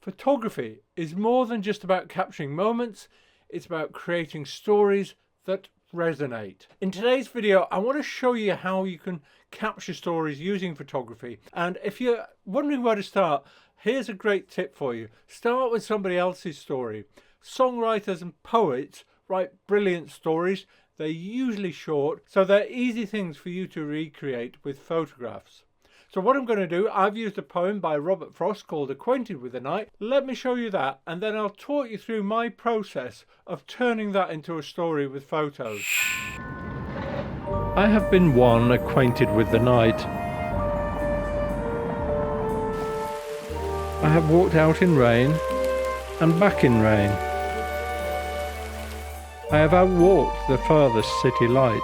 Photography is more than just about capturing moments, it's about creating stories that resonate. In today's video, I want to show you how you can capture stories using photography. And if you're wondering where to start, here's a great tip for you. Start with somebody else's story. Songwriters and poets write brilliant stories. They're usually short, so they're easy things for you to recreate with photographs. So what I'm going to do, I've used a poem by Robert Frost called Acquainted with the Night. Let me show you that, and then I'll talk you through my process of turning that into a story with photos. I have been one acquainted with the night. I have walked out in rain and back in rain. I have outwalked the farthest city light.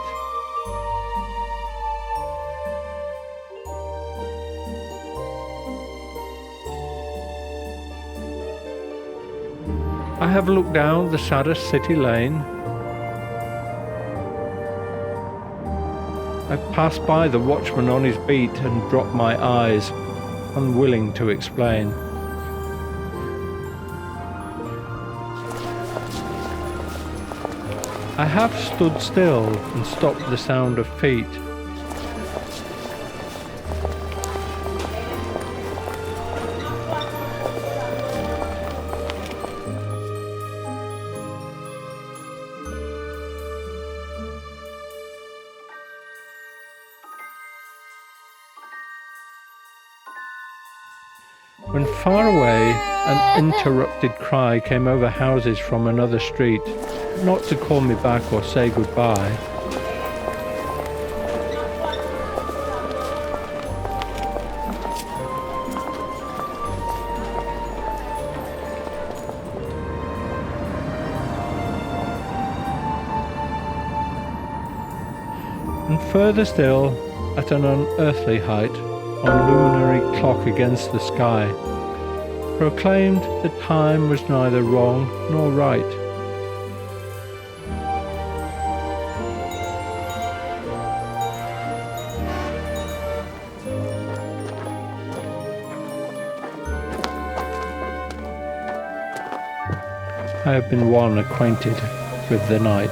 I have looked down the saddest city lane. I've passed by the watchman on his beat and dropped my eyes, unwilling to explain. I have stood still and stopped the sound of feet. When far away an interrupted cry came over houses from another street, not to call me back or say goodbye. And further still, at an unearthly height, on luminary clock against the sky, proclaimed that time was neither wrong nor right. I have been one acquainted with the night.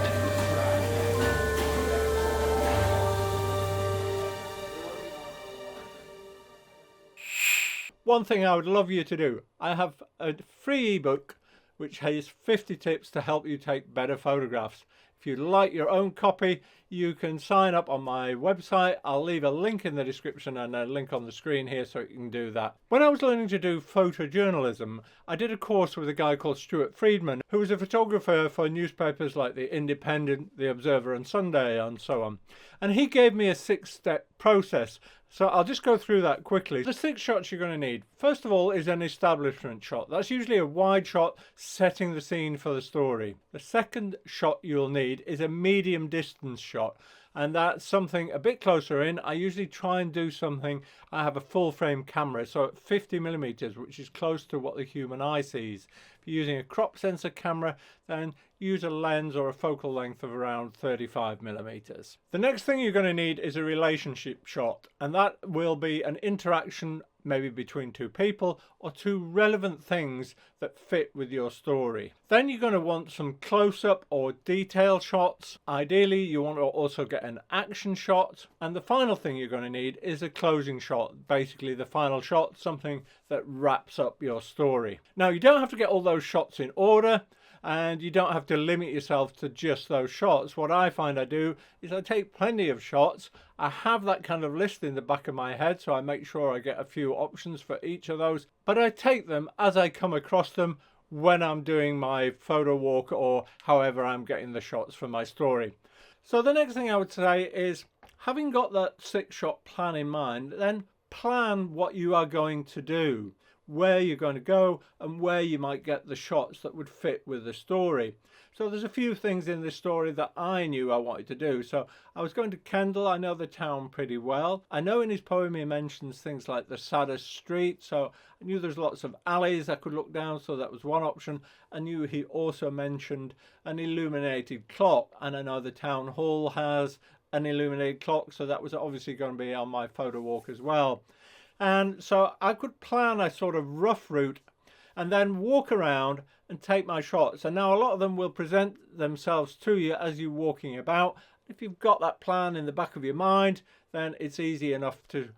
One thing I would love you to do, I have a free ebook which has 50 tips to help you take better photographs. If you'd like your own copy, you can sign up on my website. I'll leave a link in the description and a link on the screen here so you can do that. When I was learning to do photojournalism, I did a course with a guy called Stuart Friedman, who was a photographer for newspapers like The Independent, The Observer and Sunday and so on. And he gave me a 6-step process. So I'll just go through that quickly. The 6 shots you're going to need. First of all is an establishment shot. That's usually a wide shot setting the scene for the story. The second shot you'll need is a medium distance shot. And that's something a bit closer in. I usually try and do something. I have a full frame camera, so at 50mm, which is close to what the human eye sees. If you're using a crop sensor camera, then use a lens or a focal length of around 35mm. The next thing you're going to need is a relationship shot, and that will be an interaction maybe between two people or two relevant things that fit with your story. Then you're going to want some close-up or detail shots. Ideally, you want to also get an action shot. And the final thing you're going to need is a closing shot, basically the final shot, something that wraps up your story. Now, you don't have to get all those shots in order, and you don't have to limit yourself to just those shots. What I find I do is I take plenty of shots. I have that kind of list in the back of my head, so I make sure I get a few options for each of those, but I take them as I come across them when I'm doing my photo walk or however I'm getting the shots for my story. So the next thing I would say is, having got that 6-shot plan in mind, then plan what you are going to do, where you're going to go and where you might get the shots that would fit with the story. So there's a few things in this story that I knew I wanted to do. So I was going to Kendal. I know the town pretty well. I know in his poem he mentions things like the saddest street, so I knew there's lots of alleys I could look down, so that was one option. I knew he also mentioned an illuminated clock, and I know the town hall has an illuminated clock, so that was obviously going to be on my photo walk as well. And so I could plan a sort of rough route, and then walk around and take my shots. And now a lot of them will present themselves to you as you're walking about. If you've got that plan in the back of your mind, then it's easy enough to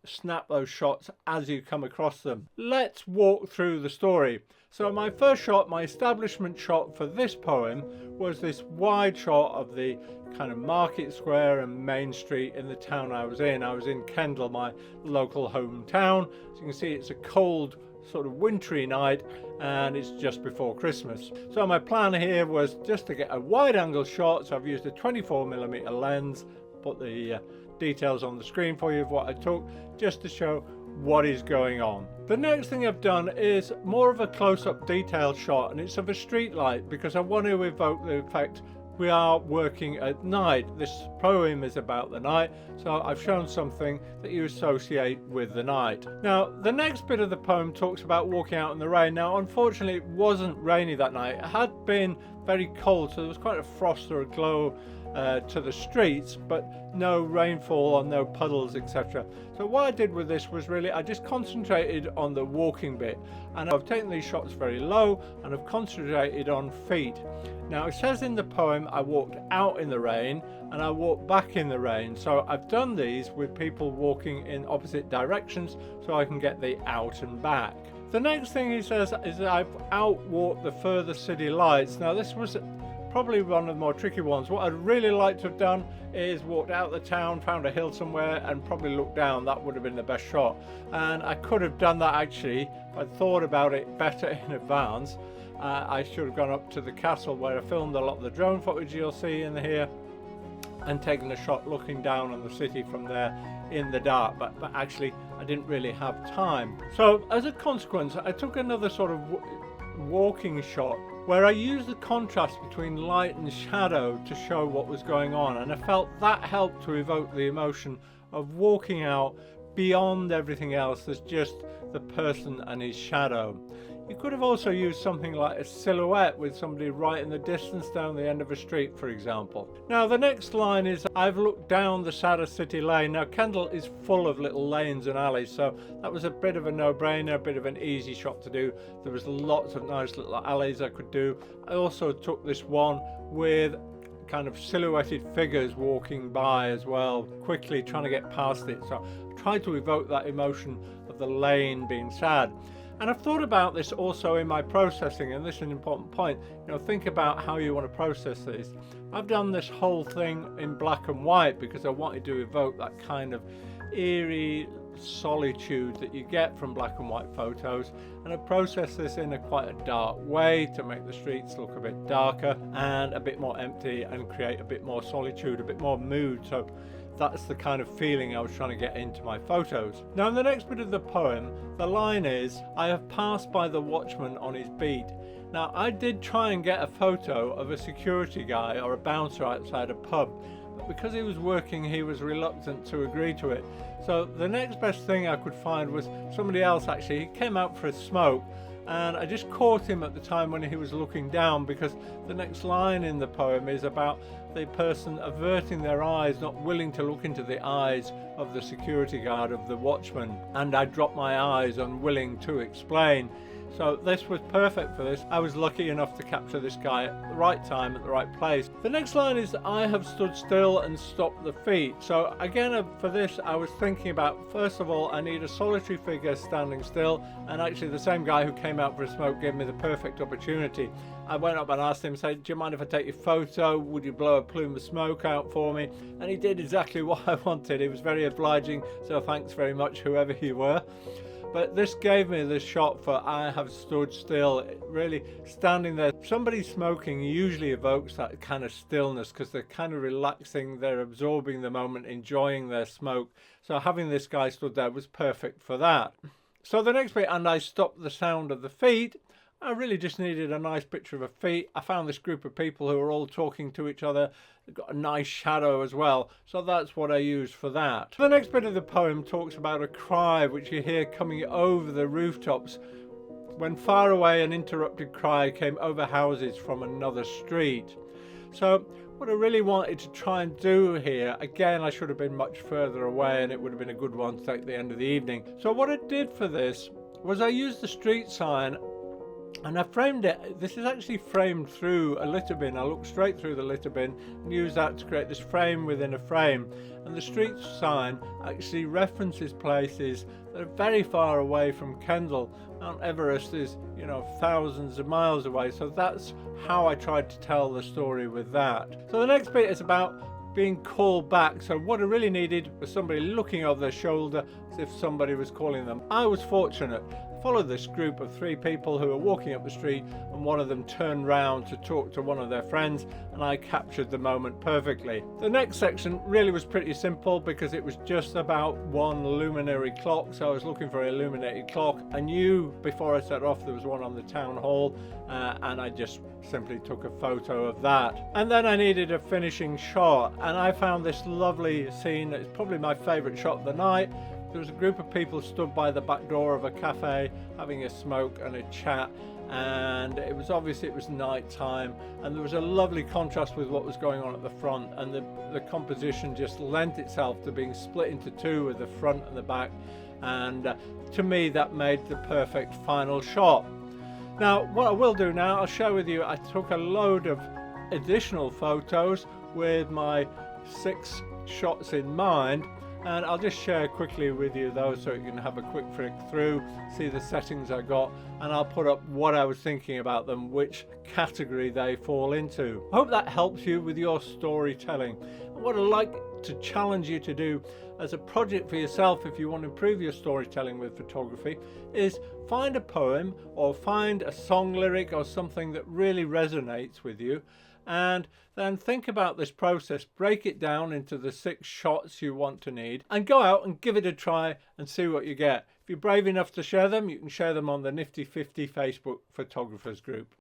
snap those shots as you come across them. Let's walk through the story. So my first shot, my establishment shot for this poem, was this wide shot of the kind of market square and main street in the town I was in. I was in Kendal, my local hometown. As you can see, it's a cold, sort of wintry night, and it's just before Christmas. So my plan here was just to get a wide angle shot. So I've used a 24mm lens, put the details on the screen for you of what I took, just to show what is going on. The next thing I've done is more of a close-up detail shot, and it's of a street light because I want to evoke the effect we are working at night. This poem is about the night, so I've shown something that you associate with the night. Now, the next bit of the poem talks about walking out in the rain. Now, unfortunately, it wasn't rainy that night. It had been very cold, so there was quite a frost or a glow to the streets, but no rainfall or no puddles, etc. So what I did with this was really, I just concentrated on the walking bit, and I've taken these shots very low and I've concentrated on feet. Now it says in the poem I walked out in the rain and I walked back in the rain, so I've done these with people walking in opposite directions so I can get the out and back. The next thing he says is that I've outwalked the further city lights. Now this was probably one of the more tricky ones. What I'd really like to have done is walked out the town, found a hill somewhere and probably looked down. That would have been the best shot, and I could have done that actually if I'd thought about it better in advance. I should have gone up to the castle where I filmed a lot of the drone footage you'll see in here and taken a shot looking down on the city from there in the dark, but actually I didn't really have time. So as a consequence, I took another sort of walking shot where I used the contrast between light and shadow to show what was going on, and I felt that helped to evoke the emotion of walking out beyond everything else. There's just the person and his shadow. You could have also used something like a silhouette with somebody right in the distance down the end of a street, for example. Now the next line is, I've looked down the saddest city lane. Now Kendal is full of little lanes and alleys, so that was a bit of a no-brainer, a bit of an easy shot to do. There was lots of nice little alleys I could do. I also took this one with kind of silhouetted figures walking by as well, quickly trying to get past it. So I tried to evoke that emotion of the lane being sad. And I've thought about this also in my processing, and this is an important point. You know, think about how you want to process this. I've done this whole thing in black and white because I wanted to evoke that kind of eerie solitude that you get from black and white photos, and I processed this in quite a dark way to make the streets look a bit darker and a bit more empty and create a bit more solitude, a bit more mood. So that's the kind of feeling I was trying to get into my photos. Now in the next bit of the poem, the line is, I have passed by the watchman on his beat. Now I did try and get a photo of a security guy or a bouncer outside a pub, but because he was working he was reluctant to agree to it. So the next best thing I could find was somebody else actually. He came out for a smoke, and I just caught him at the time when he was looking down, because the next line in the poem is about the person averting their eyes, not willing to look into the eyes of the security guard, of the watchman, and I dropped my eyes, unwilling to explain. So this was perfect for this. I was lucky enough to capture this guy at the right time, at the right place. The next line is, I have stood still and stopped the feet. So again, for this, I was thinking about, first of all, I need a solitary figure standing still, and actually the same guy who came out for a smoke gave me the perfect opportunity. I went up and asked him, said, do you mind if I take your photo? Would you blow a plume of smoke out for me? And he did exactly what I wanted. He was very obliging, so thanks very much, whoever you were. But this gave me the shot for I have stood still, really standing there. Somebody smoking usually evokes that kind of stillness because they're kind of relaxing, they're absorbing the moment, enjoying their smoke. So having this guy stood there was perfect for that. So the next bit, and I stopped the sound of the feet. I really just needed a nice picture of a feet. I found this group of people who are all talking to each other. They've got a nice shadow as well, so that's what I used for that. The next bit of the poem talks about a cry which you hear coming over the rooftops, when far away an interrupted cry came over houses from another street. So what I really wanted to try and do here, again I should have been much further away and it would have been a good one to take at the end of the evening. So what I did for this was I used the street sign And I framed it. This is actually framed through a litter bin. I looked straight through the litter bin and used that to create this frame within a frame. And the street sign actually references places that are very far away from Kendal. Mount Everest is, you know, thousands of miles away. So that's how I tried to tell the story with that. So the next bit is about being called back. So what I really needed was somebody looking over their shoulder as if somebody was calling them. I was fortunate. Followed this group of 3 people who were walking up the street, and one of them turned round to talk to one of their friends, and I captured the moment perfectly. The next section really was pretty simple because it was just about one luminary clock. So I was looking for an illuminated clock. I knew before I set off there was one on the town hall, and I just simply took a photo of that. And then I needed a finishing shot, and I found this lovely scene. It's probably my favourite shot of the night. There was a group of people stood by the back door of a cafe having a smoke and a chat, and it was obvious it was night time, and there was a lovely contrast with what was going on at the front, and the composition just lent itself to being split into 2 with the front and the back, and to me that made the perfect final shot. Now what I will do now, I'll share with you, I took a load of additional photos with my 6 shots in mind, and I'll just share quickly with you those so you can have a quick flick through, see the settings I got, and I'll put up what I was thinking about them, which category they fall into. I hope that helps you with your storytelling. And what I'd like to challenge you to do as a project for yourself, if you want to improve your storytelling with photography, is find a poem or find a song lyric or something that really resonates with you, and then think about this process, break it down into the 6 shots you want to need, and go out and give it a try and see what you get. If you're brave enough to share them, you can share them on the Nifty 50 Facebook photographers group.